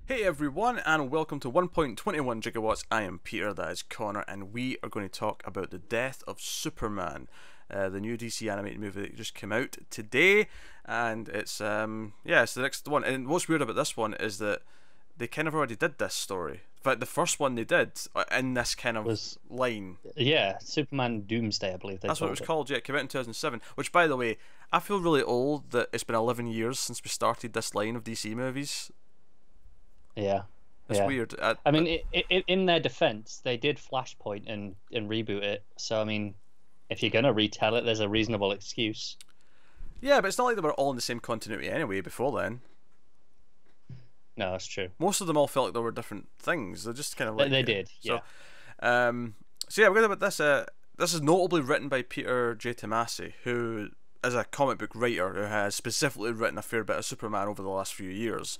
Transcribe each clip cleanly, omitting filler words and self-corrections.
Hey everyone, and welcome to 1.21 Gigawatts. I am Peter, that is Connor, and we are going to talk about the death of Superman, the new DC animated movie that just came out today, and it's it's the next one. And what's weird about this one is that they kind of already did this story. In fact, the first one they did in this kind of line. Yeah, Superman Doomsday, I believe That's what it was called. Yeah, it came out in 2007. Which, by the way, I feel really old that it's been 11 years since we started this line of DC movies. Yeah, it's weird. I mean, in their defense, they did Flashpoint and reboot it. So I mean, if you're gonna retell it, there's a reasonable excuse. Yeah, but it's not like they were all in the same continuity anyway before then. No, that's true. Most of them all felt like they were different things. They're just kind of like they did. So, yeah. So yeah, we're going to about this. This is notably written by Peter J. Tomasi, who is a comic book writer who has specifically written a fair bit of Superman over the last few years.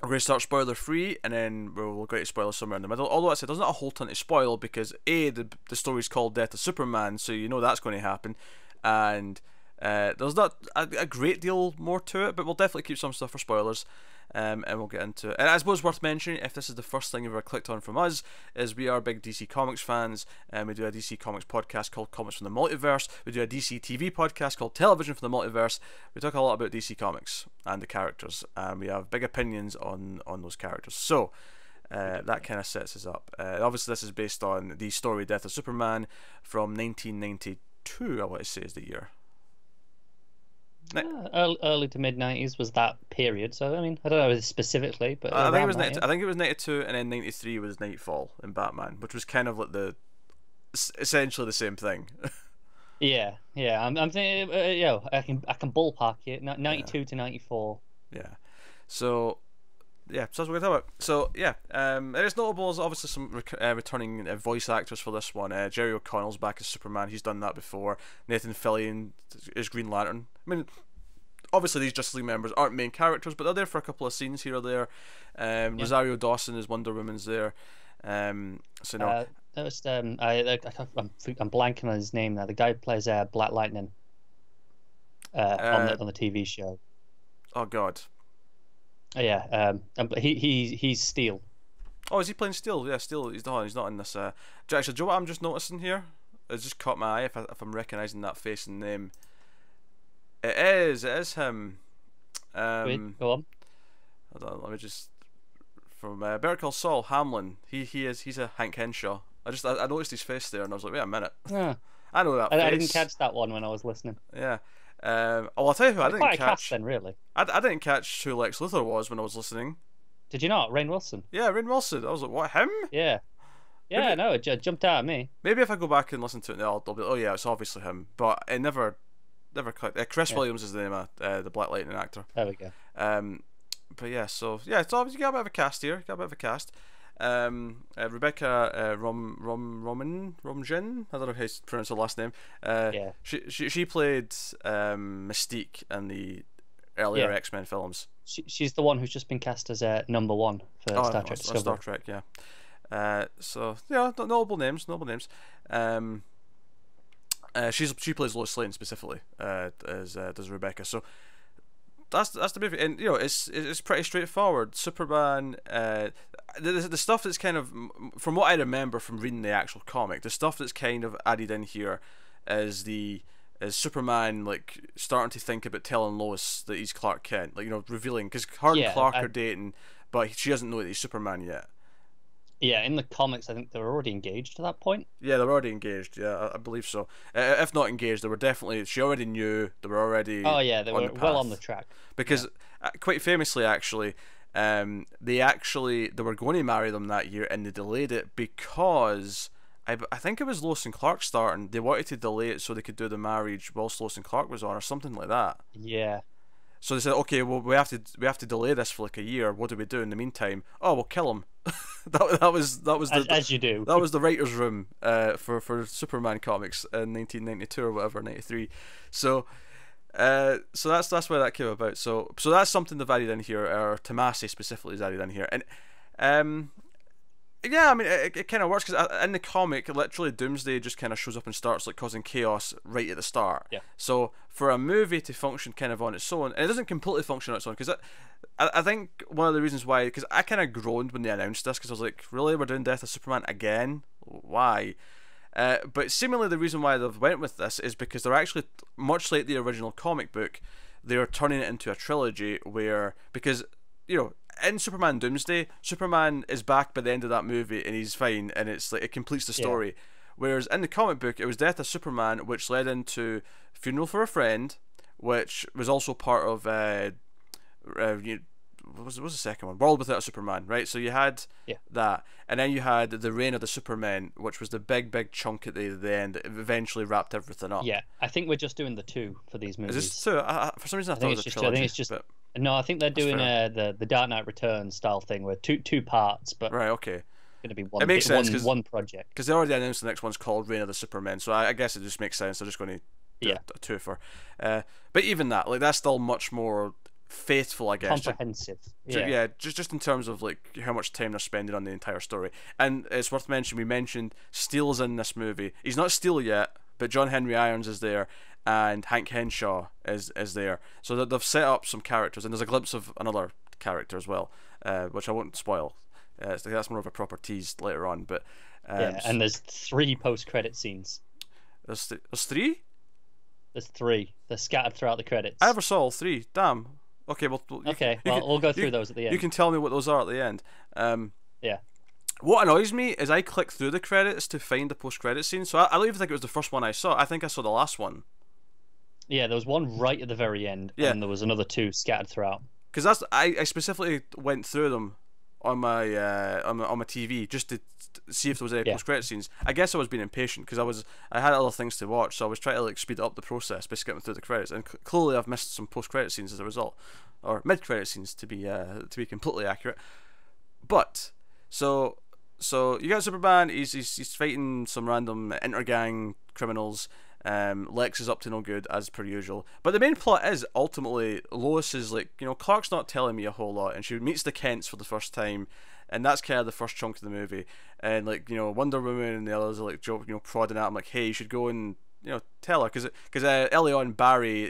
We're going to start spoiler free, and then we'll go to spoilers somewhere in the middle. Although I said there's not a whole ton to spoil because the story's called Death of Superman, so you know that's going to happen, and there's not a great deal more to it, but we'll definitely keep some stuff for spoilers. And we'll get into it. And I suppose worth mentioning, if this is the first thing you've ever clicked on from us, is we are big DC Comics fans, and we do a DC Comics podcast called Comics from the Multiverse. We do a DC TV podcast called Television from the Multiverse. We talk a lot about DC Comics and the characters, and we have big opinions on those characters. So that kind of sets us up. Obviously, this is based on the story Death of Superman from 1992, I want to say is the year. Early to mid 90s was that period. So I mean, I don't know specifically, but I think it was 90, I think it was 92, and then 93 was Nightfall in Batman, which was kind of like essentially the same thing. yeah. I'm thinking, I can ballpark it. 92 to 94. Yeah. So that's what we're talking about. So it is notable as obviously some returning voice actors for this one. Jerry O'Connell's back as Superman. He's done that before. Nathan Fillion is Green Lantern. I mean, obviously these Justice League members aren't main characters, but they're there for a couple of scenes here or there. Rosario Dawson is Wonder Woman's there. So no, that was I'm blanking on his name now. The guy who plays Black Lightning on the TV show. Oh God. Yeah, he's Steel. Oh, is he playing Steel? Yeah, Steel. He's not in this. Actually, do you know what I'm just noticing here? It's just caught my eye. If I'm recognizing that face and name, it is him. Wait, go on. Hold on, let me just from Better Call Saul, Hamlin. He's a Hank Henshaw. I noticed his face there, and I was like, wait a minute. Yeah. I know that face. I didn't catch that one when I was listening. Yeah. I'll tell you who I didn't catch. Cast then, really. I didn't catch who Lex Luthor was when I was listening. Did you not? Rainn Wilson. Yeah, Rainn Wilson. I was like, what, him? Yeah. Yeah, maybe, no, it jumped out at me. Maybe if I go back and listen to it now, I'll be like, oh yeah, it's obviously him. But it never clicked. Chris Williams is the name of the Black Lightning actor. There we go. But yeah, so it's obviously got a bit of a cast here. Rebecca Romijn, I don't know how you pronounce her last name. Yeah. She played Mystique in the earlier X-Men films. She's the one who's just been cast as number one for Star Trek Discovery. Star Trek, yeah. So yeah, notable names. She plays Lois Lane specifically, as does Rebecca. So that's the movie, and you know it's pretty straightforward. Superman, the stuff that's kind of, from what I remember from reading the actual comic, the stuff that's kind of added in here is Superman like starting to think about telling Lois that he's Clark Kent, like, you know, revealing, because her and Clark are dating, but she doesn't know that he's Superman yet. Yeah, in the comics, I think they were already engaged at that point. Yeah, they were already engaged. Yeah, I believe so. If not engaged, they were definitely. She already knew. They were already. Oh yeah, they were well on the track. Because quite famously, actually, they were going to marry them that year, and they delayed it because I think it was Lois and Clark starting. They wanted to delay it so they could do the marriage whilst Lois and Clark was on, or something like that. Yeah. So they said, okay, well, we have to delay this for like a year. What do we do in the meantime? Oh, we'll kill him. that was as you do. That was the writers' room for Superman comics in 1992 or whatever, 93. So that's where that came about. So that's something they've added in here, or Tomasi specifically has added in here, and Yeah, I mean, it kind of works because in the comic, literally Doomsday just kind of shows up and starts like causing chaos right at the start. Yeah. So for a movie to function kind of on its own, and it doesn't completely function on its own, because I think one of the reasons why, because I kind of groaned when they announced this, because I was like, really, we're doing Death of Superman again? Why? But seemingly the reason why they've went with this is because they're actually, much like the original comic book, they're turning it into a trilogy where, because, you know, in Superman Doomsday, Superman is back by the end of that movie and he's fine, and it's like it completes the story. Whereas in the comic book, it was Death of Superman, which led into Funeral for a Friend, which was also part of what was the second one? World Without a Superman, right? So you had that, and then you had the Reign of the Supermen, which was the big chunk at the end that eventually wrapped everything up. Yeah, I think we're just doing the two for these movies. Is this two? For some reason, I thought it was a trilogy. I think it's just. But no, I think they're doing the Dark Knight Returns style thing, where two parts, but right, okay. Going to be one. It makes sense one project. Because they already announced the next one's called Reign of the Supermen, so I guess it just makes sense. They're just going to do a two-fer. But even that, like, that's still much more faithful, I guess. Comprehensive. Just in terms of like how much time they're spending on the entire story. And it's worth mentioning, we mentioned Steele's in this movie. He's not Steele yet, but John Henry Irons is there, and Hank Henshaw is there. So that they've set up some characters, and there's a glimpse of another character as well, which I won't spoil. That's more of a proper tease later on. But and there's 3 post-credit scenes. There's 3? There's 3. They're scattered throughout the credits. I never saw all 3. Damn. Okay, well. We'll go through those at the end. You can tell me what those are at the end. Yeah. What annoys me is I click through the credits to find the post-credit scene, so I don't even think it was the first one I saw. I think I saw the last one. Yeah, there was one right at the very end, and there was another 2 scattered throughout. Because I specifically went through them on my TV just to see if there was any post-credit scenes. I guess I was being impatient because I had other things to watch, so I was trying to like speed up the process by skipping through the credits, and clearly I've missed some post-credit scenes as a result, or mid-credit scenes to be completely accurate. But so you got Superman. He's fighting some random intergang criminals. Lex is up to no good as per usual, but the main plot is ultimately Lois is like, you know, Clark's not telling me a whole lot, and she meets the Kents for the first time, and that's kind of the first chunk of the movie. And like, you know, Wonder Woman and the others are like, prodding at him like, hey, you should go and, you know, tell her, because early on Barry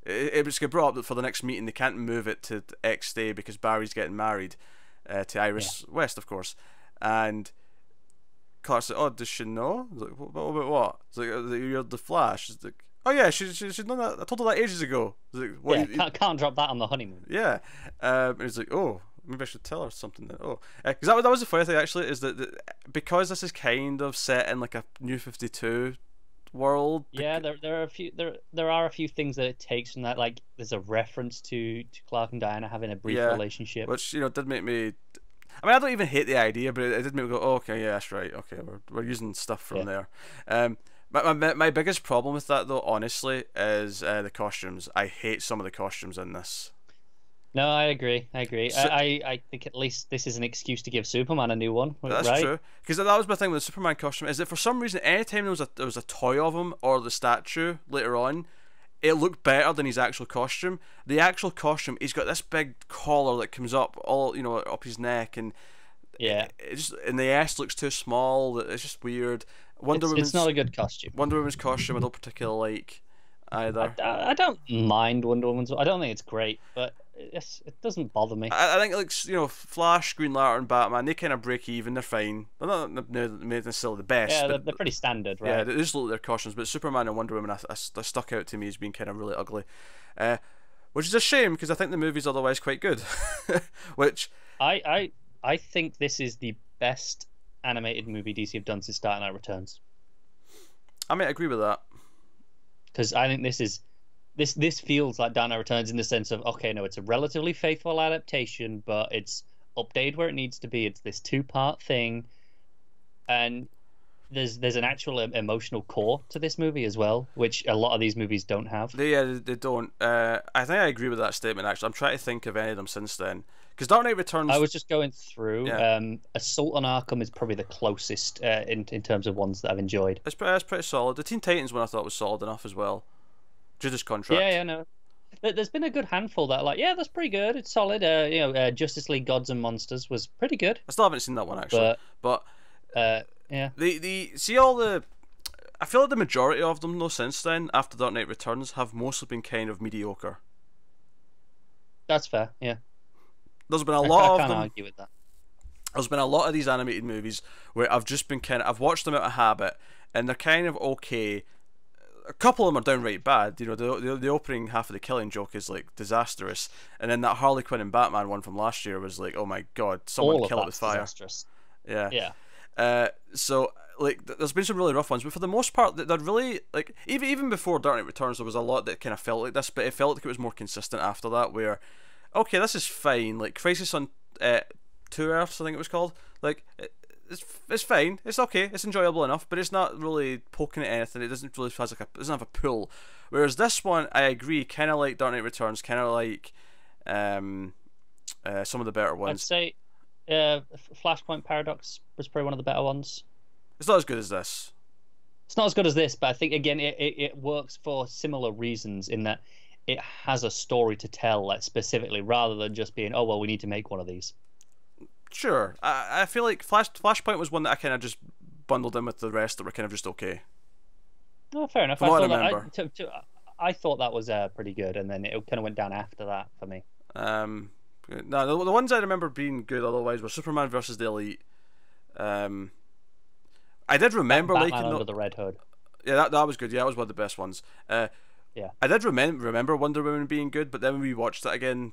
it was brought up that for the next meeting they can't move it to X day because Barry's getting married to Iris West, of course, and Clark's like, oh, does she know? He's like, what about what? It's like, you're the Flash. He's like, oh yeah, she's done that. I told her that ages ago. He's like, what? Can't drop that on the honeymoon. Yeah, and he's like, oh, maybe I should tell her something then. Oh, because that was the funny thing actually, is that because this is kind of set in like a New 52 world. Yeah, there are a few things that it takes from that. Like there's a reference to Clark and Diana having a brief relationship, which, you know, did make me. I mean, I don't even hate the idea, but it did make me go, oh, okay, yeah, that's right. Okay, we're using stuff from there. My biggest problem with that, though, honestly, is the costumes. I hate some of the costumes in this. No, I agree. So, I think at least this is an excuse to give Superman a new one. That's right? True. Because that was my thing with the Superman costume, is that for some reason, anytime there was a toy of him or the statue later on, it looked better than his actual costume. The actual costume, he's got this big collar that comes up all, you know, up his neck, and it just, and the S looks too small. It's just weird. It's not a good costume. Wonder Woman's costume I don't particularly like either. I don't mind Wonder Woman's. I don't think it's great, but it doesn't bother me. I think, like, you know, Flash, Green Lantern, Batman, they kind of break even. They're fine. They're not necessarily the best. Yeah, they're pretty standard, right? Yeah, they just look at their costumes. But Superman and Wonder Woman, they stuck out to me as being kind of really ugly, which is a shame because I think the movie's otherwise quite good. Which I think this is the best animated movie DC have done since Dark Knight Returns. I might agree with that, because I think this feels like Dark Knight Returns in the sense of, okay, no, it's a relatively faithful adaptation, but it's updated where it needs to be. It's this 2-part thing, and there's an actual emotional core to this movie as well, which a lot of these movies don't have. They don't. I think I agree with that statement, actually. I'm trying to think of any of them since then. Because Dark Knight Returns... I was just going through. Assault on Arkham is probably the closest in terms of ones that I've enjoyed. It's pretty solid. The Teen Titans one I thought was solid enough as well. Judas Contract. Yeah, no. there's been a good handful that are like, yeah, that's pretty good. It's solid. Justice League Gods and Monsters was pretty good. I still haven't seen that one actually, but yeah, the see all the. I feel like the majority of them, though, since then, after Dark Knight Returns, have mostly been kind of mediocre. that's fair. Yeah, There's been a lot I of can't them. argue with that. There's been a lot of these animated movies where I've just been I've watched them out of habit, and they're kind of okay. A couple of them are downright bad. You know, the opening half of The Killing Joke is like disastrous, and then that Harley Quinn and Batman one from last year was like, oh my god, someone kill it with fire. Disastrous. Yeah. Yeah. So like, there's been some really rough ones, but for the most part, they're really like even before Dark Knight Returns, there was a lot that kind of felt like this, but it felt like it was more consistent after that. Where, okay, this is fine. Like Crisis on Two Earths, I think it was called. Like it's fine. It's okay. It's enjoyable enough, but it's not really poking at anything. It doesn't really doesn't have a pull. Whereas this one, I agree, kind of like Dark Knight Returns, kind of like some of the better ones. I'd say Flashpoint Paradox was probably one of the better ones. It's not as good as this. It's not as good as this, but I think again it works for similar reasons in that it has a story to tell, like specifically, rather than just being, oh well, we need to make one of these. Sure, I feel like Flashpoint was one that I kind of just bundled in with the rest that were kind of just okay. Oh, fair enough. I thought that was pretty good, and then it kind of went down after that for me. No, the ones I remember being good otherwise were Superman versus the Elite. I did remember Batman liking Under the Red Hood. Yeah, that was good. Yeah, that was one of the best ones. Yeah, I did remember Wonder Woman being good, but then when we watched it again,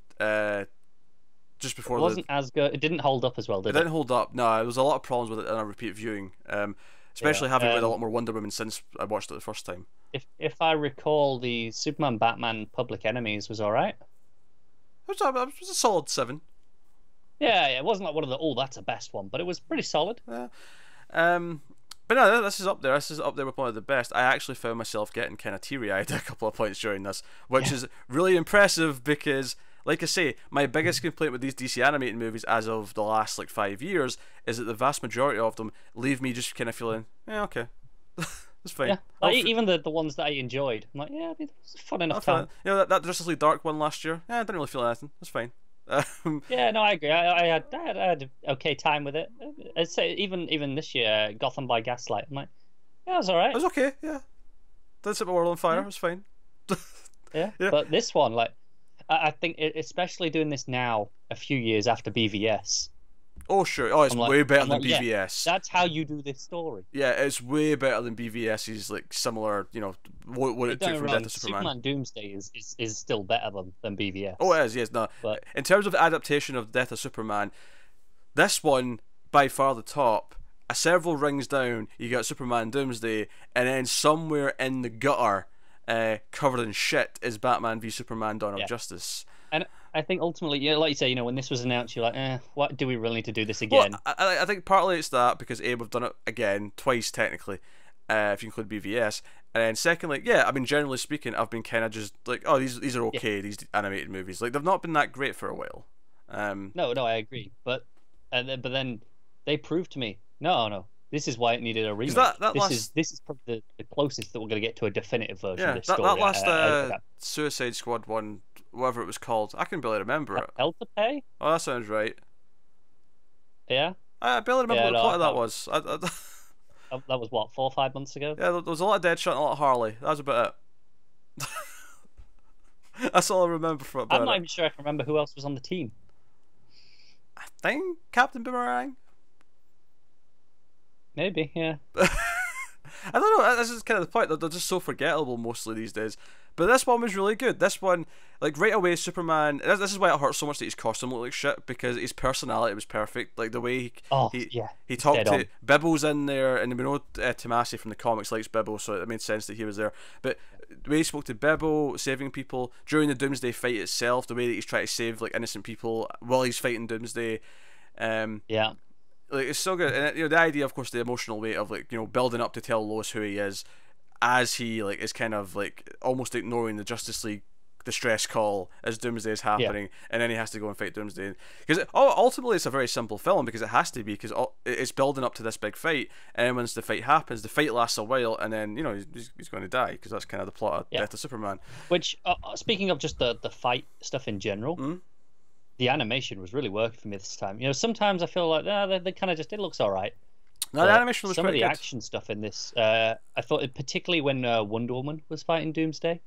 just before it wasn't as good. It didn't hold up as well, did it? It didn't hold up. No, there was a lot of problems with it in a repeat viewing. Especially having read a lot more Wonder Woman since I watched it the first time. If I recall, the Superman Batman Public Enemies was all right. It was a solid 7. Yeah, it wasn't like one of the that's the best one, but it was pretty solid. Yeah. But no, this is up there. This is up there with one of the best. I actually found myself getting kind of teary-eyed a couple of points during this, which is really impressive because, like I say, my biggest complaint with these DC animated movies as of the last like 5 years is that the vast majority of them leave me just kind of feeling, yeah, okay, it's fine. Yeah, like, even the ones that I enjoyed, I'm like, yeah, it was fun enough time. You know that Justice League Dark one last year, yeah, I didn't really feel anything. It's fine. Yeah, no, I agree. I had okay time with it. I'd say even this year, Gotham by Gaslight. I'm like, yeah, it was all right. It was okay. Yeah, didn't set my world on fire. It was fine. Yeah, but this one, like, I think, especially doing this now, a few years after BVS. Oh sure. Oh, it's way better than BVS. Yeah, that's how you do this story. Yeah, it's way better than BVS's like similar. You know what it took from Death of Superman. Superman Doomsday is still better than BVS. Oh, it is. Yes, no. But in terms of the adaptation of Death of Superman, this one by far the top. Several rings down, you got Superman Doomsday, and then somewhere in the gutter, covered in shit, is Batman v Superman: Dawn of Justice. And I think ultimately, yeah, like you say, when this was announced, you're like, what, do we really need to do this again? Well, I think partly it's that because we've done it again twice technically, if you include BVS, and then secondly, yeah, I mean generally speaking, I've been kind of just like, oh, these are okay, these animated movies, like they've not been that great for a while. No, I agree, but then they proved to me, no, this is why it needed a remake. This is probably the closest that we're going to get to a definitive version of this story. That last Suicide Squad one, whatever it was called, I can barely remember it. Hell to Pay? Oh, that sounds right. Yeah? I barely remember what the plot of that was. That was, what, 4 or 5 months ago? Yeah, there was a lot of Deadshot and a lot of Harley. That was about it. That's all I remember from it. I'm not even sure I can remember who else was on the team. I think Captain Boomerang? Maybe, yeah. I don't know, this is kind of the point, they're just so forgettable mostly these days. But this one was really good. This one, like right away, Superman, this is why it hurts so much that his costume looked like shit, because his personality was perfect. Like the way he talked to Bibble's in there, and we know Tomasi from the comics likes Bibble, so it made sense that he was there. But the way he spoke to Bibble, saving people, during the Doomsday fight itself, the way that he's trying to save like innocent people while he's fighting Doomsday. Yeah. Like it's so good, and the idea, of course, the emotional weight of like building up to tell Lois who he is, as he like is kind of like almost ignoring the Justice League distress call as Doomsday is happening, and then he has to go and fight Doomsday. Because ultimately it's a very simple film, because it has to be, because it's building up to this big fight, and then once the fight happens, the fight lasts a while, and then he's going to die, because that's kind of the plot of Death of Superman. Which, speaking of just the fight stuff in general, the animation was really working for me this time. Sometimes I feel like they kind of just, it looks all right. No, the animation was some of the good. action stuff in this, I thought, particularly when Wonder Woman was fighting Doomsday,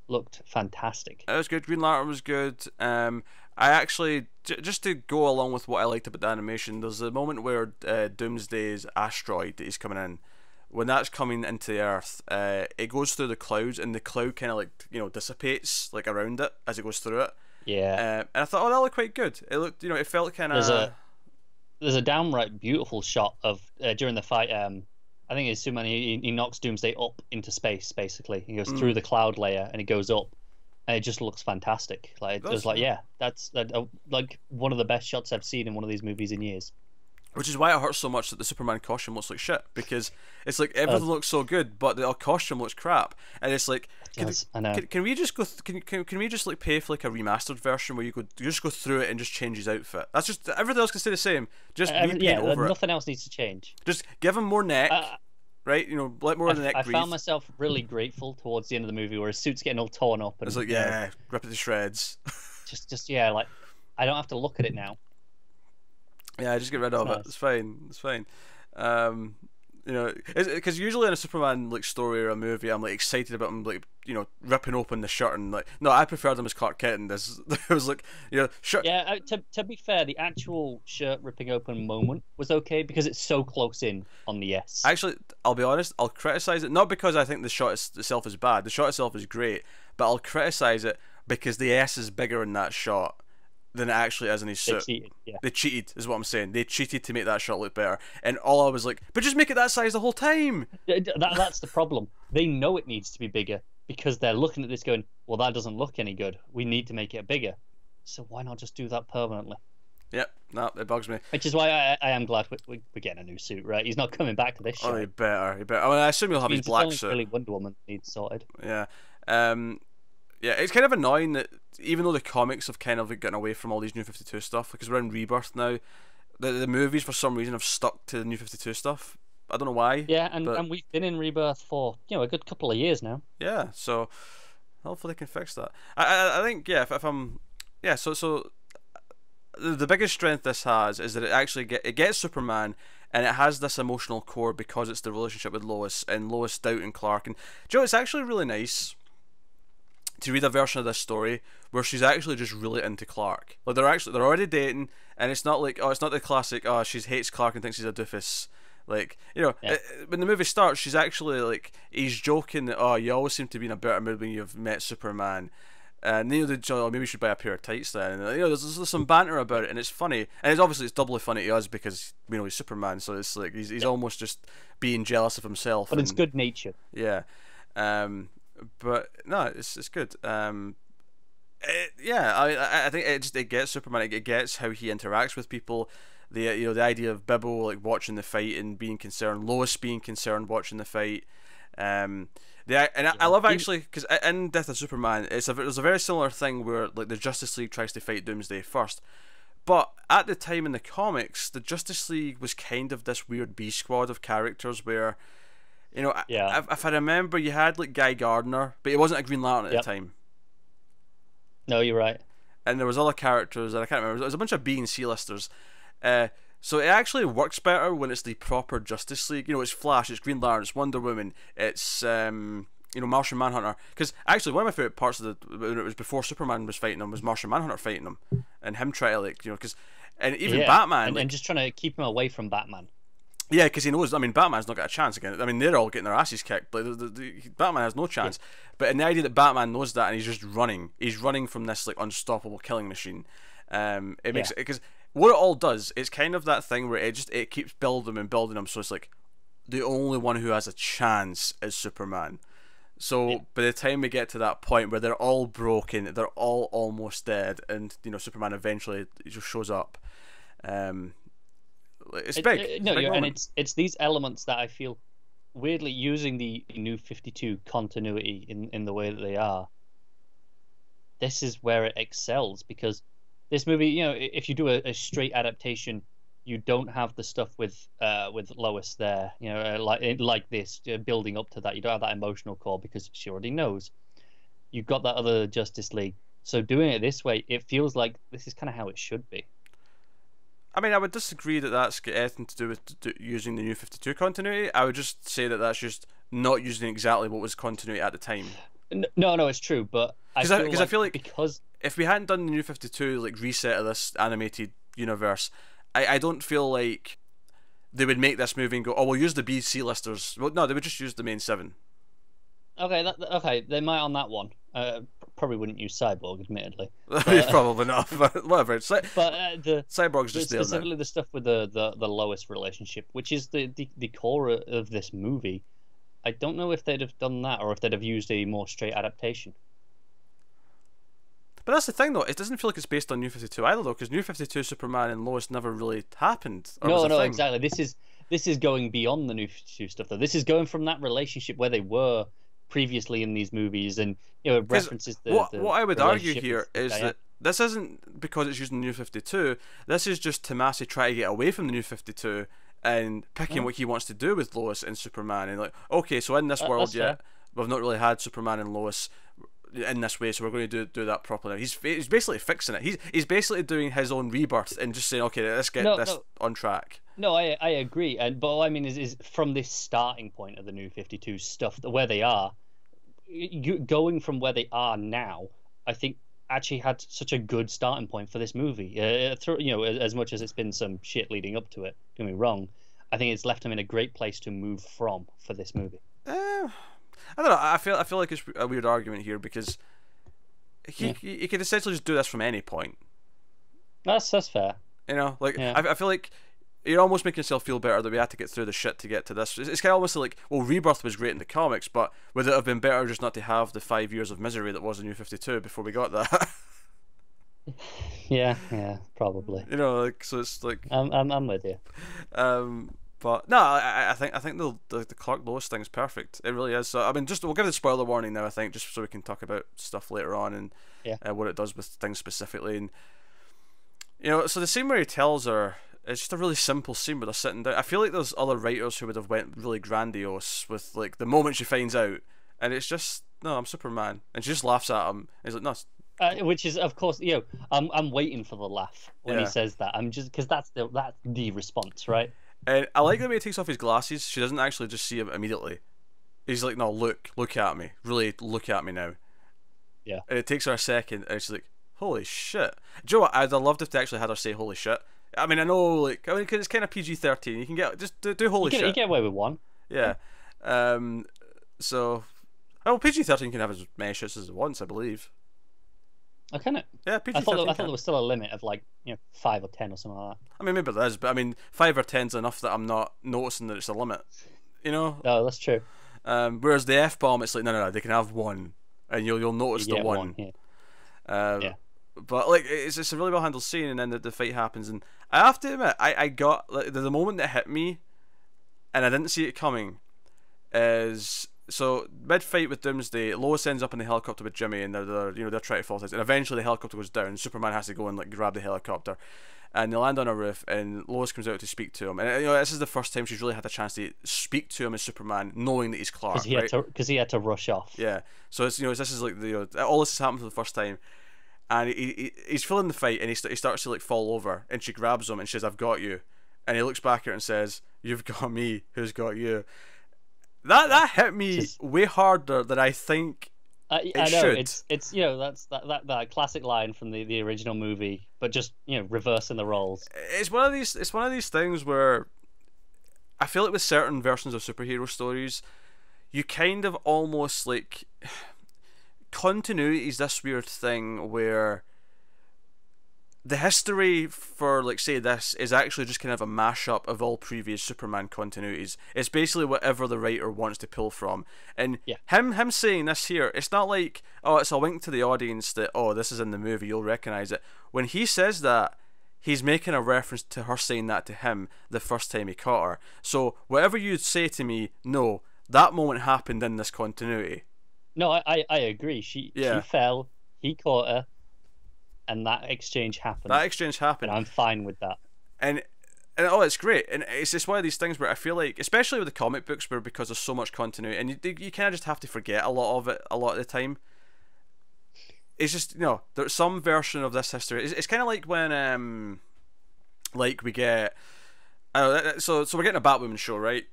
looked fantastic. It was good. Green Lantern was good. I actually, just to go along with what I liked about the animation, there's a moment where Doomsday's asteroid that he's coming in, when that's coming into the Earth, it goes through the clouds, and the cloud kind of like dissipates like around it as it goes through it. Yeah. And I thought, that looked quite good. It looked, it felt kind of. There's a downright beautiful shot of during the fight. I think it's Superman. He knocks Doomsday up into space. Basically, he goes through the cloud layer and he goes up, and it just looks fantastic. Like it was like, that's like one of the best shots I've seen in one of these movies in years. Which is why it hurts so much that the Superman costume looks like shit, because it's like everything looks so good, but the costume looks crap, and it's like, can we just go? Can we just like pay for like a remastered version where you just go through it and just change his outfit? That's just, everything else can stay the same. Just repaint over nothing else needs to change. Just give him more neck, right? Let more of the neck breathe. I found myself really grateful towards the end of the movie where his suit's getting all torn up, and it's like, rip it to shreds. just like, I don't have to look at it now. Yeah, just get rid of it. It's fine. It's fine. Because usually in a Superman like story or a movie, I'm like excited about him like ripping open the shirt, and like, no, I preferred him as Clark Kent. This it was like shirt. Yeah, to be fair, the actual shirt ripping open moment was okay because it's so close in on the S. Actually, I'll be honest, I'll criticize it not because I think the shot itself is bad. The shot itself is great, but I'll criticize it because the S is bigger in that shot than it actually is in his suit. They cheated, is what I'm saying. They cheated to make that shot look better. And all I was like, but just make it that size the whole time. That's the problem. They know it needs to be bigger because they're looking at this going, well, that doesn't look any good. We need to make it bigger. So why not just do that permanently? Yep, no, it bugs me. Which is why I am glad we're getting a new suit, right? He's not coming back to this show. Oh, he better. I mean, I assume he'll have his black suit. Really, Wonder Woman needs sorted. Yeah. Yeah, it's kind of annoying that even though the comics have kind of gotten away from all these New 52 stuff, because we're in Rebirth now, the movies for some reason have stuck to the New 52 stuff. I don't know why. Yeah, and we've been in Rebirth for a good couple of years now. Yeah, so hopefully they can fix that. I think if I'm so the biggest strength this has is that it actually gets Superman, and it has this emotional core because it's the relationship with Lois and Lois doubting Clark. And Joe, it's actually really nice to read a version of this story where she's actually just really into Clark. Like they're already dating, and it's not like, it's not the classic, she hates Clark and thinks he's a doofus. Like, when the movie starts, she's actually like, he's joking that, you always seem to be in a better mood when you've met Superman. And maybe you should buy a pair of tights then. And there's some banter about it, and it's funny. And it's doubly funny to us because he's Superman, so it's like he's almost just being jealous of himself. But it's good nature. Yeah. But no, it's good. I think it gets Superman. It gets how he interacts with people. The idea of Bibbo like watching the fight and being concerned, Lois being concerned watching the fight. I love actually because in Death of Superman, there's a very similar thing where like the Justice League tries to fight Doomsday first, but at the time in the comics, the Justice League was kind of this weird B squad of characters where. If I remember, you had like Guy Gardner, but he wasn't a Green Lantern at the time. No, you're right. And there was other characters that I can't remember. There was a bunch of B and C listers. So it actually works better when it's the proper Justice League. It's Flash, it's Green Lantern, it's Wonder Woman, it's Martian Manhunter. Because actually, one of my favorite parts of when it was before Superman was fighting him was Martian Manhunter fighting him, and him trying to and even Batman and just trying to keep him away from Batman. Yeah, because he knows. I mean, Batman's not got a chance again. I mean, they're all getting their asses kicked. Like, Batman has no chance. Yeah. But in the idea that Batman knows that and he's just running, he's running from this like unstoppable killing machine. It makes because what it all does, it's kind of that thing where it keeps building and building him. So it's like the only one who has a chance is Superman. So by the time we get to that point where they're all broken, they're all almost dead, and Superman eventually just shows up. It's big. And it's these elements that I feel weirdly using the New 52 continuity in the way that they are. this is where it excels, because this movie, if you do a straight adaptation, you don't have the stuff with Lois there, like this, building up to that. You don't have that emotional core because she already knows. You've got that other Justice League. So doing it this way, it feels like this is kind of how it should be. I mean, I would disagree that that's got anything to do with using the New 52 continuity. I would just say that that's just not using exactly what was continuity at the time. No, it's true, but I feel like because if we hadn't done the New 52 like reset of this animated universe, I don't feel like they would make this movie and go, oh, we'll use the BC listers. Well, no, they would just use the main 7. Okay, they might on that one. Probably wouldn't use Cyborg, admittedly. Probably not, but whatever. The Cyborg's just there specifically now. the stuff with the Lois relationship, which is the core of this movie. I don't know if they'd have done that or if they'd have used a more straight adaptation. But that's the thing, though. It doesn't feel like it's based on New 52 either, though, because New 52 Superman and Lois never really happened. No, exactly. This is going beyond the New 52 stuff, though. This is going from that relationship where they were previously in these movies, and it references what I would argue here is that this isn't because it's using the New 52. This is just Tomasi trying to get away from the New 52 and picking what he wants to do with Lois and Superman, and like, okay, so in this world, we've not really had Superman and Lois in this way, so we're going to do that properly. He's basically fixing it. He's basically doing his own rebirth and just saying, okay, let's get this on track. No, I agree, but what I mean is from this starting point of the New 52 stuff, where they are, going from where they are now, I think actually had such a good starting point for this movie. As much as it's been some shit leading up to it, don't get me wrong, I think it's left him in a great place to move from for this movie. I don't know. I feel like it's a weird argument here because he could essentially just do this from any point. That's fair. I feel like you're almost making yourself feel better that we had to get through the shit to get to this. It's kind of almost like, well, Rebirth was great in the comics, but would it have been better just not to have the 5 years of misery that was the New 52 before we got that? Yeah, probably. So it's like I'm with you. But no, I think the Clark Lois thing is perfect. It really is. So I mean, we'll give the spoiler warning now. I think just so we can talk about stuff later on and what it does with things specifically. And so the scene where he tells her, it's just a really simple scene where they're sitting down. I feel like there's other writers who would have went really grandiose with like the moment she finds out, and it's just, no, I'm Superman, and she just laughs at him. And he's like, no. Which is, of course, I'm waiting for the laugh when he says that. I'm just because that's the response, right? And I like the way he takes off his glasses. She doesn't actually just see him immediately. He's like, no, look at me, really look at me now. Yeah. And it takes her a second, and she's like, holy shit. Do you know what? I'd have loved if they actually had her say holy shit. I mean, because it's kind of PG-13. You can just do holy shit. You get away with one. Yeah. So, PG-13 can have as many shits as it wants, I believe. Oh, can it? Yeah, PG-13. I thought there was still a limit of 5 or 10 or something like that. I mean, maybe there is, but I mean, 5 or 10's enough that I'm not noticing that it's a limit. No, that's true. Whereas the F-bomb, it's like, no, they can have one, and you'll notice the one. Yeah. But it's a really well handled scene, and then the fight happens, and I have to admit, I got the moment that hit me, and I didn't see it coming, is so mid fight with Doomsday, Lois ends up in the helicopter with Jimmy, and they're trying to fall things, and eventually the helicopter goes down. Superman has to go and grab the helicopter, and they land on a roof, and Lois comes out to speak to him, and this is the first time she's really had a chance to speak to him as Superman, knowing that he's Clark, because he had to rush off. Yeah, so it's this is like all this has happened for the first time. And he's feeling the fight, and he starts to fall over, and she grabs him and she says, "I've got you," and he looks back at her and says, "You've got me. Who's got you?" That hit me way harder than I think I know should. It's that's that classic line from the original movie, but just reversing the roles. It's one of these things where I feel like with certain versions of superhero stories, you kind of almost like. Continuity is this weird thing where the history for say this is actually just kind of a mashup of all previous Superman continuities. It's basically whatever the writer wants to pull from, and him saying this here, it's not like, oh, it's a wink to the audience that, oh, this is in the movie, you'll recognize it. When he says that, he's making a reference to her saying that to him the first time he caught her. So whatever you say to me, no, that moment happened in this continuity. No, I agree. She fell. he caught her, and that exchange happened. That exchange happened, and I'm fine with that. And oh, it's great, and it's just one of these things where I feel like, especially with the comic books, where because there's so much continuity, and you kind of just have to forget a lot of it a lot of the time. It's just, there's some version of this history. It's kind of like when like we get, so we're getting a Batwoman show, right,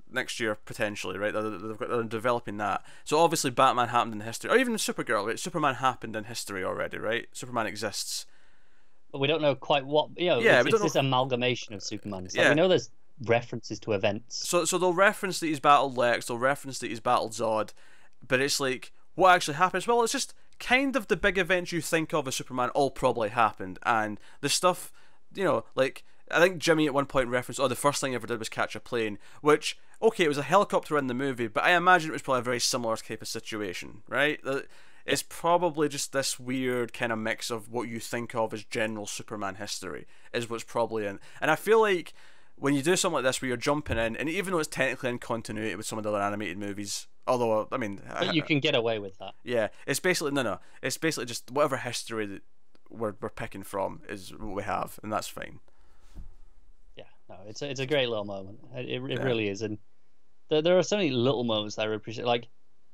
next year potentially, right? They're developing that. So obviously Batman happened in history, or even Supergirl, right? Superman happened in history already, right? Superman exists. But we don't know quite what, it's this amalgamation of Superman. It's like, we know there's references to events. So they'll reference that he's battled Lex, they'll reference that he's battled Zod, but it's like, what actually happens? Well, it's just kind of the big events you think of as Superman all probably happened, and the stuff, like, I think Jimmy at one point referenced, the first thing he ever did was catch a plane, which, okay, it was a helicopter in the movie, but I imagine it was probably a very similar type of situation, right? It's probably just this weird kind of mix of what you think of as general Superman history is what's probably in. And I feel like when you do something like this where you're jumping in, and even though it's technically in continuity with some of the other animated movies, although, I mean... But you can get away with that. Yeah, it's basically... No. It's basically just whatever history that we're picking from is what we have, and that's fine. Yeah, no, it's a great little moment. It really is. And there are so many little moments that I appreciate. Like,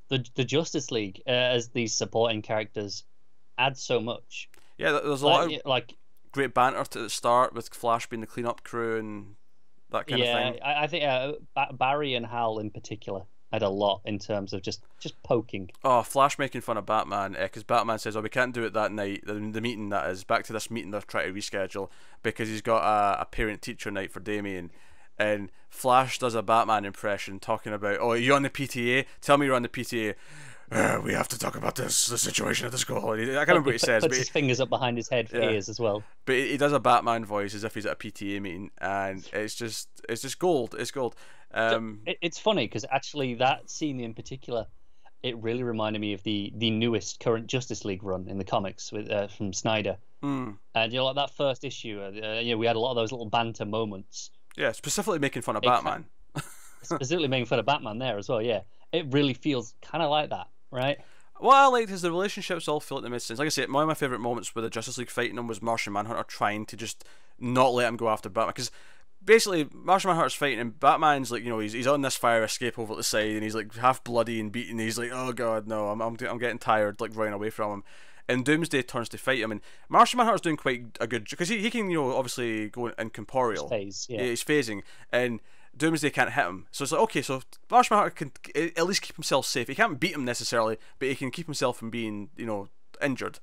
the Justice League as these supporting characters add so much. Yeah, there's a lot of great banter at the start with Flash being the cleanup crew and that kind of thing. Yeah, I think Barry and Hal in particular had a lot in terms of just poking. Oh, Flash making fun of Batman, because Batman says, we can't do it that night, the meeting that is, back to this meeting they're trying to reschedule, because he's got a parent-teacher night for Damian. And Flash does a Batman impression talking about, are you on the PTA? Tell me you're on the PTA. We have to talk about the situation at the school. I can't remember what he says. Puts his fingers up behind his head for ears as well. But he does a Batman voice as if he's at a PTA meeting, and it's just gold. It's gold. It's funny because actually that scene in particular, it really reminded me of the newest current Justice League run in the comics with from Snyder. And like that first issue, we had a lot of those little banter moments. Yeah, specifically making fun of Batman. Specifically making fun of Batman there as well, yeah. It really feels kind of like that, right? What I liked is the relationships all feel like they made sense. Like I said, one of my favourite moments with the Justice League fighting him was Martian Manhunter trying to just not let him go after Batman. Because basically, Martian Manhunter's fighting him, Batman's like, he's on this fire escape over the side, and he's like half bloody and beaten. He's like, oh god, no, I'm getting tired, like running away from him. And Doomsday turns to fight him, and Martian Manhunter's doing quite a good, because he can obviously go in corporeal. He's phasing, and Doomsday can't hit him. So it's like, okay, so Martian Manhunter can at least keep himself safe. He can't beat him necessarily, but he can keep himself from being injured.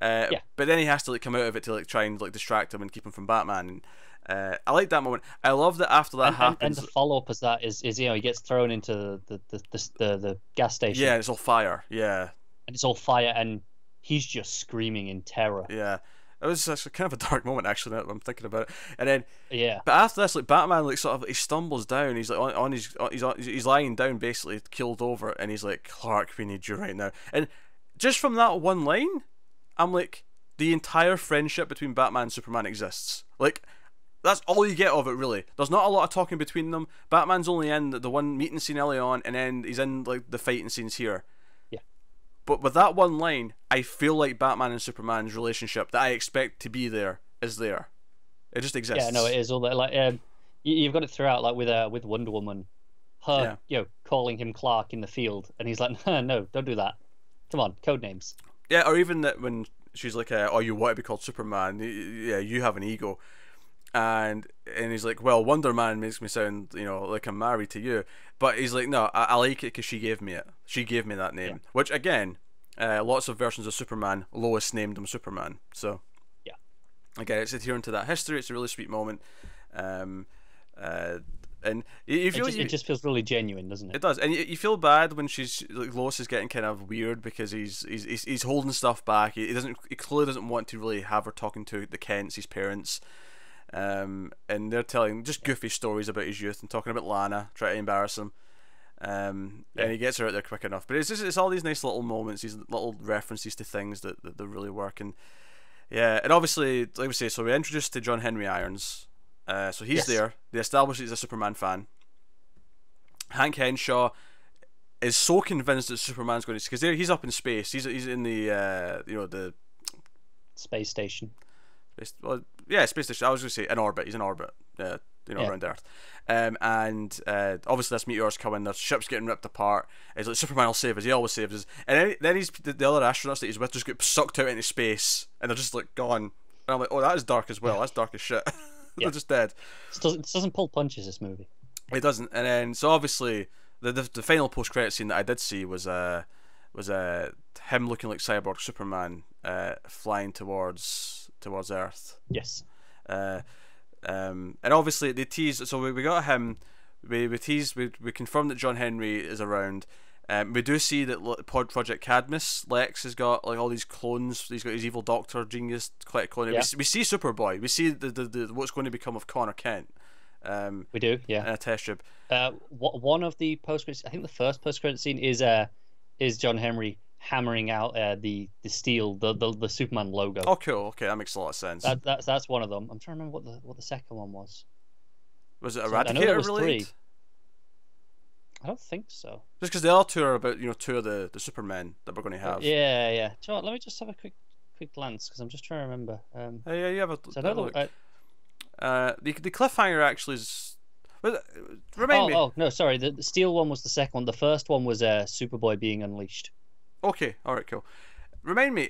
But then he has to come out of it to try and distract him and keep him from Batman. And I like that moment. I love that after that happens. And the follow up is that is he gets thrown into the gas station. Yeah, it's all fire. Yeah, and it's all fire, and he's just screaming in terror. Yeah, it was actually kind of a dark moment, actually, now that I'm thinking about it. And then, but after this, Batman, he stumbles down. He's he's lying down, basically killed over, and he's like, Clark, we need you right now. And just from that one line, I'm like, the entire friendship between Batman and Superman exists. Like, that's all you get of it, really. There's not a lot of talking between them. Batman's only in the one meeting scene early on, and then he's in the fighting scenes here. But with that one line, I feel like Batman and Superman's relationship that I expect to be there is there. It just exists. Yeah, no, it is all that. Like, you've got it throughout, like with Wonder Woman, her, calling him Clark in the field, and he's like, no, don't do that. Come on, code names. Yeah, or even that when she's like, oh, you want to be called Superman? Yeah, you have an ego. And he's like, well, Wonder Man makes me sound, like I'm married to you. But he's like, no, I like it because she gave me it. She gave me that name. Which, again, lots of versions of Superman, Lois named him Superman. So, again, it's adhering to that history. It's a really sweet moment. And you feel it just feels really genuine, doesn't it? It does. And you feel bad when Lois is getting kind of weird because he's holding stuff back. He clearly doesn't want to really have her talking to the Kents, his parents. And they're telling just goofy stories about his youth and talking about Lana, trying to embarrass him. And he gets her out there quick enough. But it's all these nice little moments, these little references to things that really work. And and obviously, like we say, so we're introduced to John Henry Irons. So he's there. They establish he's a Superman fan. Hank Henshaw is so convinced that Superman's going to, because he's up in space. He's in the the Space station. well, yeah, space station. I was going to say in orbit. He's in orbit. Around Earth. And obviously this meteor's coming. Their ship's getting ripped apart. He's like, Superman will save us. He always saves us. And then he's the other astronauts that he's with just get sucked out into space, and they're just like gone. And I'm like, oh, that is dark as well. That's dark as shit. They're just dead. It doesn't pull punches, this movie. It doesn't. And then so obviously the final post credit scene that I did see was him looking like cyborg Superman flying towards Earth. Yes. And obviously they tease. So we got him. We confirmed that John Henry is around. We do see that Project Cadmus, Lex has got like all these clones. He's got his evil doctor genius clone. Yeah. We see Superboy. We see the what's going to become of Connor Kent. We do, yeah. In a test tube. One of the post credits, I think the first post credit scene is John Henry hammering out the steel, the Superman logo. Oh, cool. Okay, that makes a lot of sense. That's one of them. I'm trying to remember what the second one was. Was it Eradicator related? I don't think so. Just because the other two are about two of the Supermen that we're going to have. Yeah. So let me just have a quick glance because I'm just trying to remember. Yeah, you have a. So look. The cliffhanger actually is. Remind me. Oh no, sorry. The steel one was the second one. The first one was Superboy being unleashed. Okay, all right, cool. Remind me.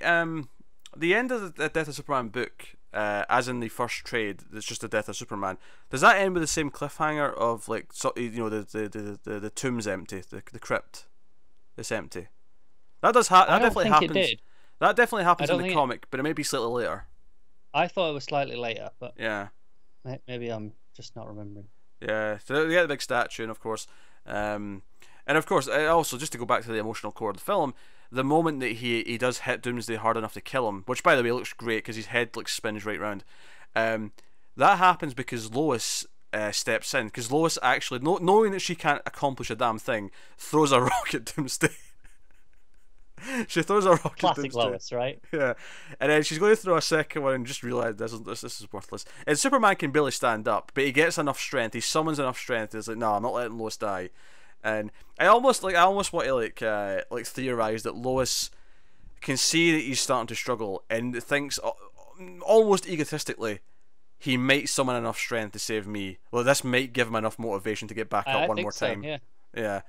The end of the Death of Superman book, as in the first trade, it's just the Death of Superman. Does that end with the same cliffhanger of like the tomb's empty, the crypt, it's empty? That does that definitely happens. It did. That definitely happens in the comic, but it may be slightly later. I thought it was slightly later, but yeah, maybe I'm just not remembering. Yeah, so they get the big statue, and of course, and of course, also just to go back to the emotional core of the film, the moment that he does hit Doomsday hard enough to kill him, which by the way looks great because his head like spins right round, that happens because Lois steps in, because Lois actually, knowing that she can't accomplish a damn thing, throws a rock at Doomsday. She throws a rock Classic at Doomsday. Lois, right? Yeah, and then she's going to throw a second one and just realise this is worthless. And Superman can barely stand up, but he gets enough strength. He summons enough strength. He's like, no, I'm not letting Lois die. And I almost want to like theorize that Lois can see that he's starting to struggle and thinks almost egotistically he might summon enough strength to save me. Well, this might give him enough motivation to get back up one more time. Yeah.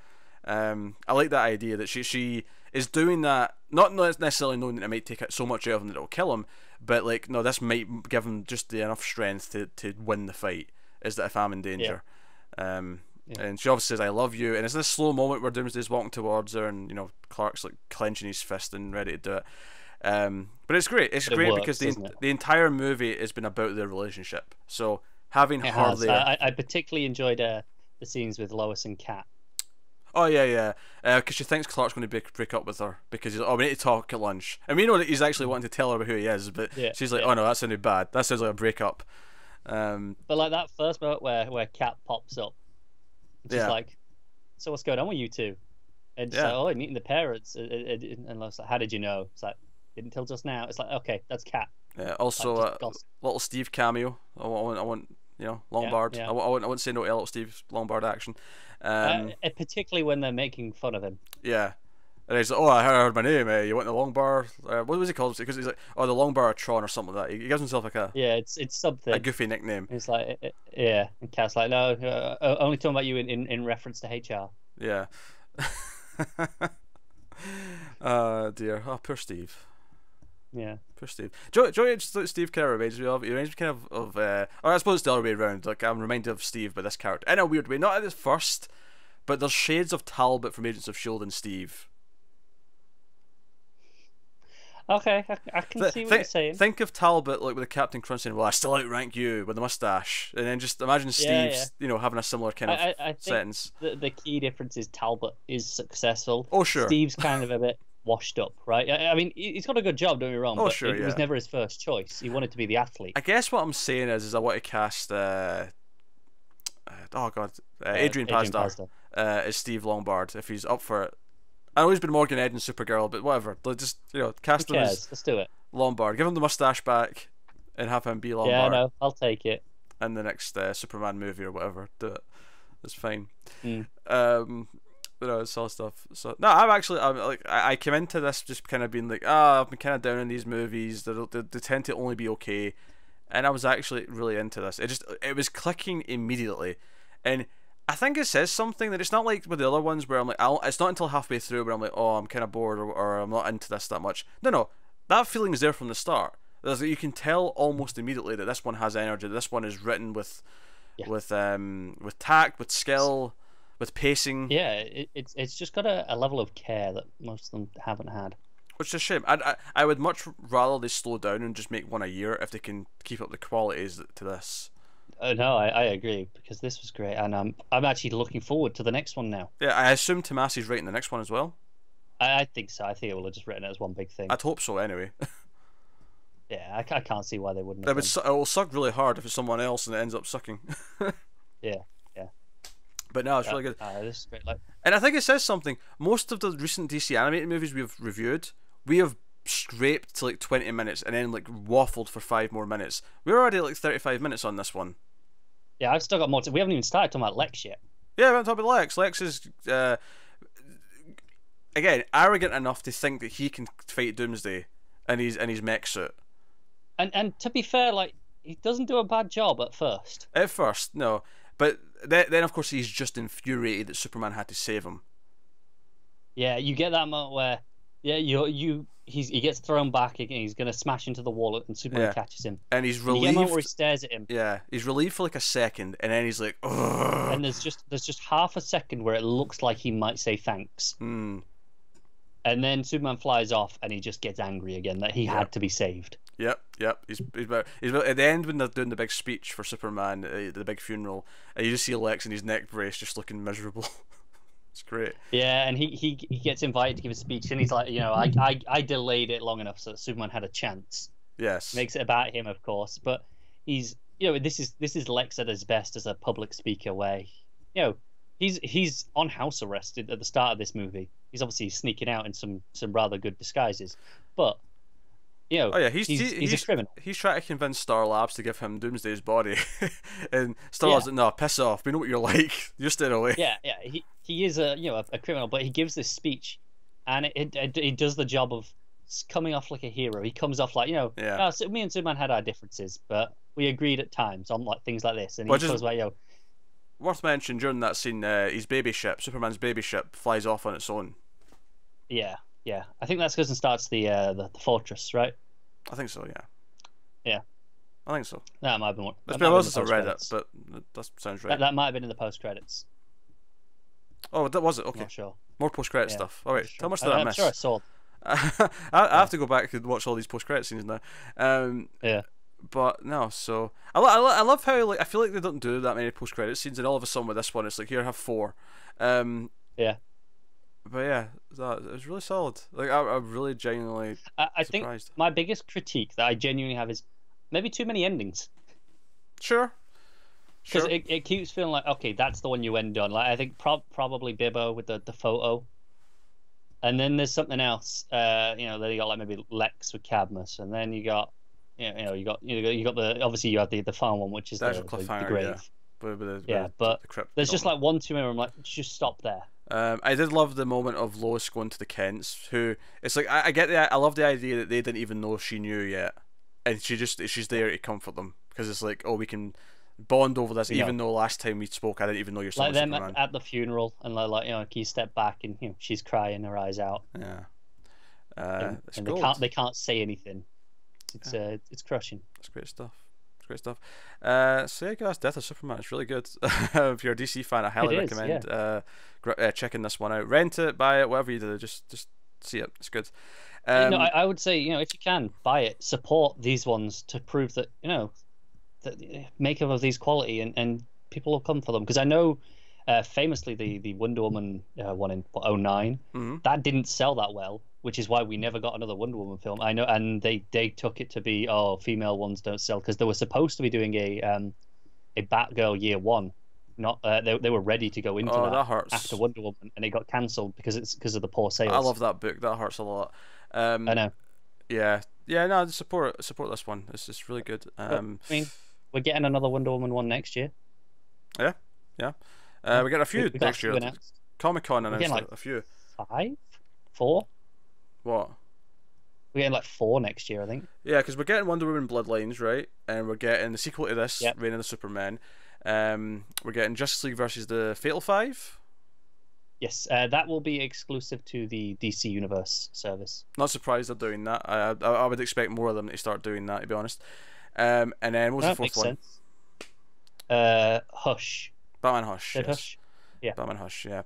I like that idea that she is doing that, not necessarily knowing that it might take so much out of him that it'll kill him, but like, no, this might give him just enough strength to win the fight, is that if I'm in danger. Yeah. And she obviously says, I love you, and it's this slow moment where Doomsday's walking towards her, and Clark's like clenching his fist and ready to do it. But it's great. It's great because the entire movie has been about their relationship. So having her there, I particularly enjoyed the scenes with Lois and Kat. Oh yeah. Because she thinks Clark's going to break up with her because he's like, oh, we need to talk at lunch, and we know that he's actually wanting to tell her who he is, but she's like, oh no, that sounded bad. That sounds like a breakup. But like that first moment where Kat pops up, she's like, so what's going on with you two? And she's like, oh, I'm meeting the parents. And I was like, how did you know? It's like, didn't tell just now. It's like, okay, that's Kat. Yeah. Also, little Steve cameo. I want Lombard. Yeah. I wouldn't say no to little Steve Lombard action. Particularly when they're making fun of him. Yeah. And he's like, oh, I heard my name. You want the long bar? What was he called? Because he's like, oh, the long bar of Tron or something like that. He gives himself like it's something, a goofy nickname. It's like, and Cat's like, no, only talking about you in reference to HR. Yeah. Dear. Oh, poor Steve. Yeah. Poor Steve. Do you know what Steve kind of reminds me of? He reminds me kind of or I suppose it's the other way around. Like, I'm reminded of Steve by this character in a weird way. Not at the first, but there's shades of Talbot from Agents of S.H.I.E.L.D. and Steve. Okay, I can see what you're saying. Think of Talbot like with the Captain Crunch saying, well, I still outrank you with the mustache, and then just imagine Steve's having a similar kind of I sentence. Think the key difference is Talbot is successful. Oh sure. Steve's kind of a bit washed up, right? I mean, he's got a good job, don't get me wrong, but it was never his first choice. He wanted to be the athlete. I guess what I'm saying is I want to cast Adrian Pasdar as Steve Lombard if he's up for it. I know he's been Morgan Edge and Supergirl, but whatever. Just cast him as Let's do it. Lombard. Give him the mustache back, and have him be Lombard. Yeah, no, I'll take it. In the next Superman movie or whatever, do it. It's fine. It's all stuff. So no, I came into this just kind of being like, I've been kind of down in these movies. They tend to only be okay, and I was actually really into this. It was clicking immediately, and I think it says something that it's not like with the other ones where I'm like, it's not until halfway through where I'm like, oh, I'm kind of bored, or I'm not into this that much. No, that feeling is there from the start. You can tell almost immediately that this one has energy. This one is written with tact, with skill, with pacing. Yeah, it's just got a level of care that most of them haven't had. Which is a shame. I would much rather they slow down and just make one a year if they can keep up the qualities to this. No, I agree, because this was great, and I'm actually looking forward to the next one now. Yeah, I assume Tomasi's writing the next one as well. I think so. I think it will have just written it as one big thing. I'd hope so anyway. Yeah, I can't see why they wouldn't. It will suck really hard if it's someone else and it ends up sucking. Yeah. But no, it's really good. This is great. And I think it says something. Most of the recent DC animated movies we've reviewed, we have scraped to like 20 minutes and then like waffled for 5 more minutes. We're already at like 35 minutes on this one. Yeah, I've still got more. We haven't even started talking about Lex yet. Yeah, we haven't talked about Lex. Lex is again arrogant enough to think that he can fight Doomsday in his mech suit. And to be fair, like, he doesn't do a bad job at first. At first, no, but then of course he's just infuriated that Superman had to save him. Yeah, you get that moment where, he gets thrown back and he's gonna smash into the wall and Superman catches him. And he's relieved. You get a moment where he stares at him. Yeah, he's relieved for like a second, and then he's like, ugh. And there's just half a second where it looks like he might say thanks. Mm. And then Superman flies off, and he just gets angry again that he had to be saved. Yep. He's at the end when they're doing the big speech for Superman, the big funeral, and you just see Lex in his neck brace just looking miserable. It's great. Yeah, and he gets invited to give a speech, and he's like, I delayed it long enough so that Superman had a chance. Yes. Makes it about him, of course, but he's this is Lex at his best as a public speaker, where he's on house arrest at the start of this movie. He's obviously sneaking out in some rather good disguises, but he's a criminal. He's trying to convince Star Labs to give him Doomsday's body, and Star Labs like, no, piss off. We know what you're like. You're staying away. Yeah. He is a criminal, but he gives this speech, and it does the job of coming off like a hero. He comes off like, so me and Superman had our differences, but we agreed at times on like things like this, and he goes like, Worth mentioning during that scene, his baby ship, Superman's baby ship, flies off on its own. Yeah. I think that's because it starts the fortress, right? I think so. Yeah. I think so. That might have been one. It's been a while since I read it, but that sounds right. That might have been in the post credits. Oh, that was it. Okay. I'm not sure. More post credit stuff. All right. How much did I miss? I'm sure I saw. I have to go back and watch all these post credit scenes now. Yeah. But no, so I love how like I feel like they don't do that many post credit scenes, and all of a sudden with this one, it's like here, have 4. Yeah. But yeah, it was really solid. Like I'm really genuinely I surprised. think my biggest critique that I genuinely have is maybe too many endings. Sure. Because it keeps feeling like, okay, that's the one you end on. Like I think probably Bibbo with the photo, and then there's something else. Then you got like maybe Lex with Cadmus, and then you got you got the obviously you have the final one, which is the grave. But there's just like one too many. I'm like, just stop there. I did love the moment of Lois going to the Kents, who it's like I love the idea that they didn't even know she knew yet, and she's there to comfort them, because it's like, oh, we can bond over this, even though last time we spoke I didn't even know your son was Superman. Like them at the funeral, and like can you step back, and she's crying her eyes out. Yeah. And they can't say anything. It's crushing. It's great stuff. So yeah, guys, Death of Superman. It's really good. If you're a DC fan, I highly recommend checking this one out. Rent it, buy it, whatever you do. Just see it. It's good. I would say, if you can, buy it. Support these ones to prove that that make them of these quality, and people will come for them. Because I know, famously, the Wonder Woman one in 2009 that didn't sell that well, which is why we never got another Wonder Woman film. I know, and they took it to be, female ones don't sell, because they were supposed to be doing a Batgirl Year One. Not they were ready to go into that hurts. After Wonder Woman, and it got cancelled because of the poor sales. I love that book. That hurts a lot. I know. Yeah. No, support this one. It's just really good. I mean, we're getting another Wonder Woman one next year. Yeah. We got a few next year. Comic-Con We're announced getting like a few. 5, 4. What? We're getting like 4 next year, I think. Yeah, because we're getting Wonder Woman Bloodlines, right? And we're getting the sequel to this, Yep. Reign of the Superman. We're getting Justice League versus the Fatal Five. Yes, that will be exclusive to the DC Universe service. Not surprised they're doing that. I would expect more of them to start doing that, to be honest. And then what was the fourth one? Sense. Hush. Batman Hush. Yes. Hush. Yeah. Batman Hush. Yeah.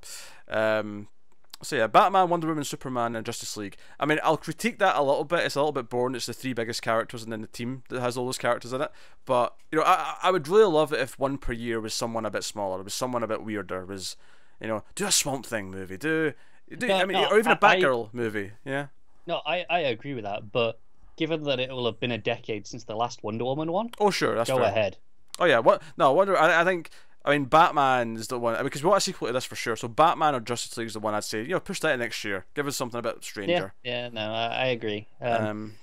So yeah, Batman, Wonder Woman, Superman, and Justice League. I mean, I'll critique that a little bit. It's a little bit boring. It's the 3 biggest characters and then the team that has all those characters in it. But you know, I would really love it if one per year was someone a bit smaller, was someone a bit weirder, was, you know, do a Swamp Thing movie, or even a Batgirl movie. Yeah. No, I agree with that, but given that it will have been a decade since the last Wonder Woman one, oh sure, that's go fair. ahead. Oh yeah, what? No, Wonder. I think. I mean, Batman is the one, because we want a sequel to this for sure. So Batman or Justice League is the one I'd say. You know, push that next year. Give us something a bit stranger. Yeah. No, I agree. But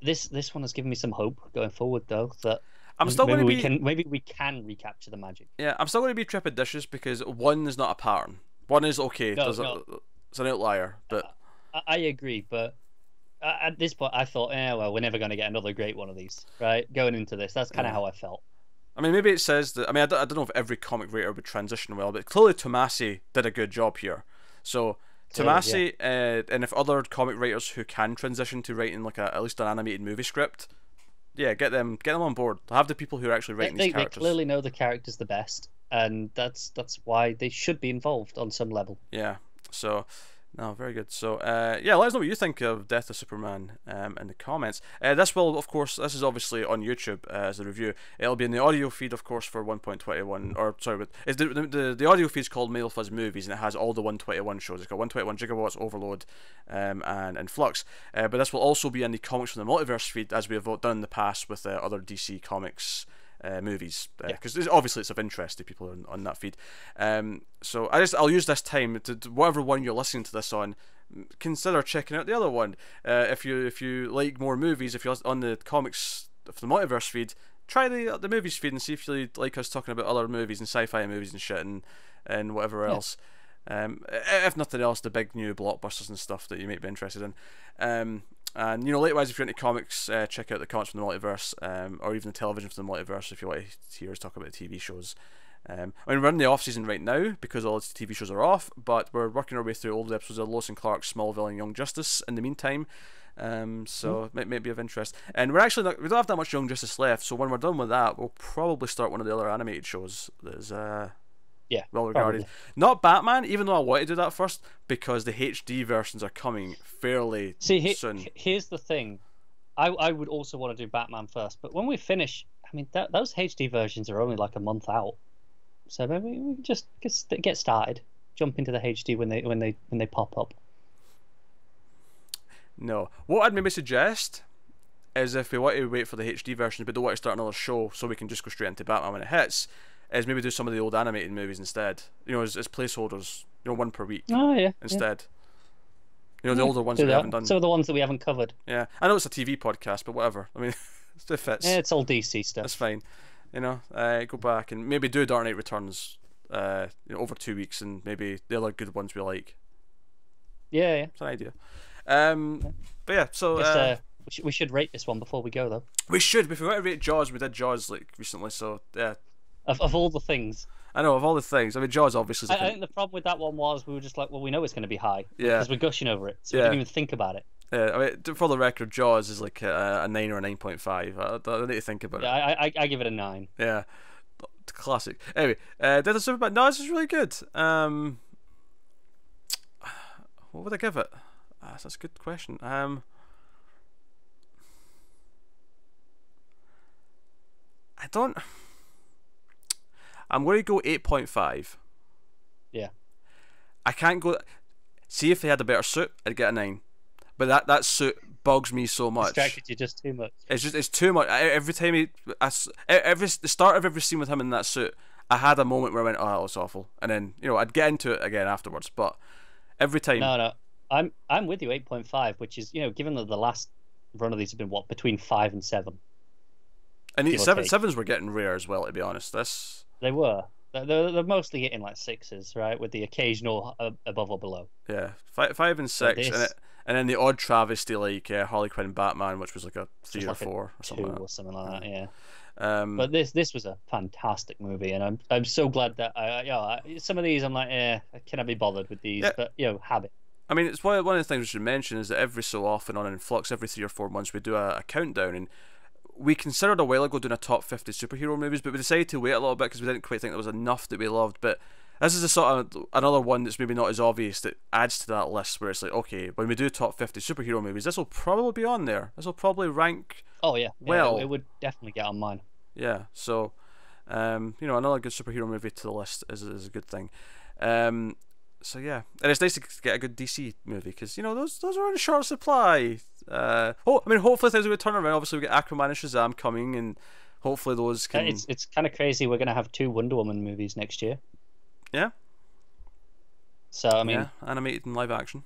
this one has given me some hope going forward, though. That I'm still going to be. Maybe we can recapture the magic. Yeah, I'm still going to be trepidatious because one is not a pattern. One is okay. It's an outlier, but I agree. But at this point, I thought, well, we're never going to get another great one of these, right? Going into this, that's kind of how I felt. I mean, maybe it says that. I mean, I don't know if every comic writer would transition well, but clearly Tomasi did a good job here. So Tomasi, and if other comic writers who can transition to writing like at least an animated movie script, yeah, get them on board. Have the people who are actually writing these characters. They clearly know the characters the best, and that's why they should be involved on some level. Yeah. So. No, very good. So, yeah, let us know what you think of Death of Superman in the comments. This will, of course, this is obviously on YouTube as a review. It'll be in the audio feed, of course, for 1.21, or sorry, but it's the audio feed is called Mail Fuzz Movies, and it has all the 121 shows. It's got 121 Jigowatts, Overload, and Flux. But this will also be in the Comics from the Multiverse feed, as we have done in the past with other DC Comics movies, because obviously it's of interest to people on that feed. So I'll use this time to whatever one you're listening to this on, consider checking out the other one. If you like more movies, if you're on the Comics of the Multiverse feed, try the movies feed and see if you like us talking about other movies and sci-fi movies and shit and whatever else. If nothing else, the big new blockbusters and stuff that you might be interested in. And you know, likewise, if you're into comics, check out the Comics from the Multiverse, or even the television from the Multiverse if you want to hear us talk about the TV shows. I mean, we're in the off season right now because all the TV shows are off, but we're working our way through all the episodes of Lois and Clark, Smallville, and Young Justice in the meantime. So it might be of interest. And we don't have that much Young Justice left, so when we're done with that, we'll probably start one of the other animated shows that is well regarded. Probably. Not Batman, even though I want to do that first, because the HD versions are coming fairly soon. Here's the thing. I would also want to do Batman first, but when we finish, I mean, those HD versions are only like a month out, so maybe we can just get started, jump into the HD when they pop up. No, what I'd maybe suggest is, if we want to wait for the HD versions but don't want to start another show so we can just go straight into Batman when it hits, is maybe do some of the old animated movies instead. You know, as placeholders. You know, one per week. Oh yeah. Instead. You know, the older ones that we haven't done. Some of the ones that we haven't covered. Yeah, I know it's a TV podcast, but whatever. I mean, it fits. Yeah, it's all DC stuff. That's fine. You know, go back and maybe do Dark Knight Returns. Over 2 weeks, and maybe the other good ones we like. Yeah. It's an idea. But yeah, so we should rate this one before we go, though. We should. If we want to rate Jaws, we did Jaws like recently, so yeah. Of all the things. I know, of all the things. I mean, Jaws obviously. I think the problem with that one was we were just like, well, we know it's going to be high. Yeah. Because we're gushing over it, so we didn't even think about it. Yeah, I mean, for the record, Jaws is like a 9 or a 9.5. I need to think about it. Yeah, I give it a 9. Yeah. Classic. Anyway, Death of Superman. No, this is really good. What would I give it? That's a good question. I don't. I'm going to go 8.5. Yeah. I can't go. See, if they had a better suit, I'd get a 9. But that suit bugs me so much. Distracted you just too much. It's too much. Every time the start of every scene with him in that suit, I had a moment where I went, "Oh, that looks awful," and then I'd get into it again afterwards. But every time, no, I'm with you. 8.5, which is given that the last run of these have been between 5 and 7. And sevens were getting rare as well. To be honest, they were. They're mostly hitting like sixes, right, with the occasional above or below. Yeah, five and So six, this and then the odd travesty like Harley Quinn and Batman, which was like a was 3 just or like a 4 or something two like or something like that, yeah. that. But this was a fantastic movie, and I'm so glad that some of these I'm like, can I be bothered with these? Yeah. But have it. I mean, it's one of the things we should mention is that every so often on Influx, every 3 or 4 months, we do a countdown, and we considered a while ago doing a top 50 superhero movies, but we decided to wait a little bit because we didn't quite think there was enough that we loved. But this is a sort of another one that's maybe not as obvious that adds to that list, where it's like, okay, when we do top 50 superhero movies, this will probably be on there. This will probably rank. Oh yeah, well. It would definitely get on mine. Yeah, so another good superhero movie to the list is a good thing. So yeah, and it's nice to get a good DC movie because those are in short supply. Hopefully things will turn around. Obviously, we get Aquaman and Shazam coming, and hopefully those can. It's kind of crazy. We're gonna have 2 Wonder Woman movies next year. Yeah. So I mean, animated and live action.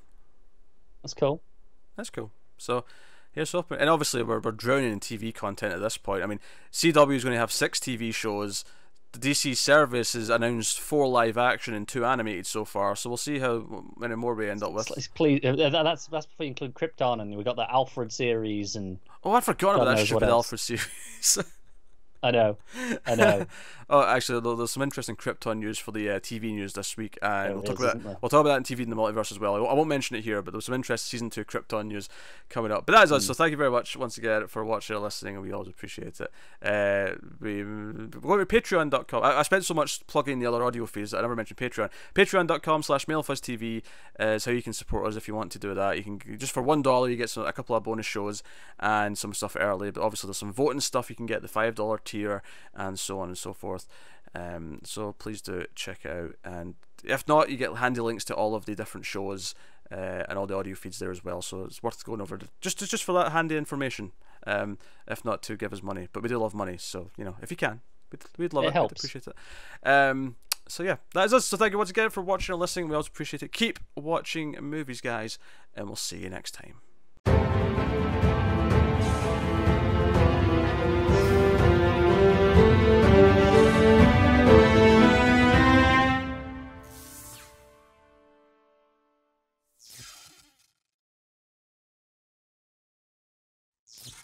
That's cool. That's cool. So. Here's hoping, and obviously we're drowning in TV content at this point. I mean, CW is going to have 6 TV shows. The DC service has announced 4 live action and 2 animated so far. So we'll see how many more we end up with. Please, that's before you include Krypton, and we got the Alfred series, and I forgot about that stupid Alfred series. I know. Oh, actually, there's some interesting Krypton news for the TV news this week, and we'll talk about that in TV in the multiverse as well. I won't mention it here, but there's some interesting season 2 Krypton news coming up. But that is us. So thank you very much once again for watching and listening, and we always appreciate it. We go to Patreon.com. I spent so much plugging the other audio feeds that I never mentioned Patreon. Patreon.com/MailFuzzTV is how you can support us if you want to do that. You can just for $1 you get a couple of bonus shows and some stuff early. But obviously there's some voting stuff you can get, the $5 tier, and so on and so forth. So please do check it out, and if not, you get handy links to all of the different shows and all the audio feeds there as well. So it's worth going over just for that handy information. If not to give us money, but we do love money, so if you can, we'd love it. Helps. We'd appreciate it. So yeah, that is us. So thank you once again for watching and listening. We always appreciate it. Keep watching movies, guys, and we'll see you next time.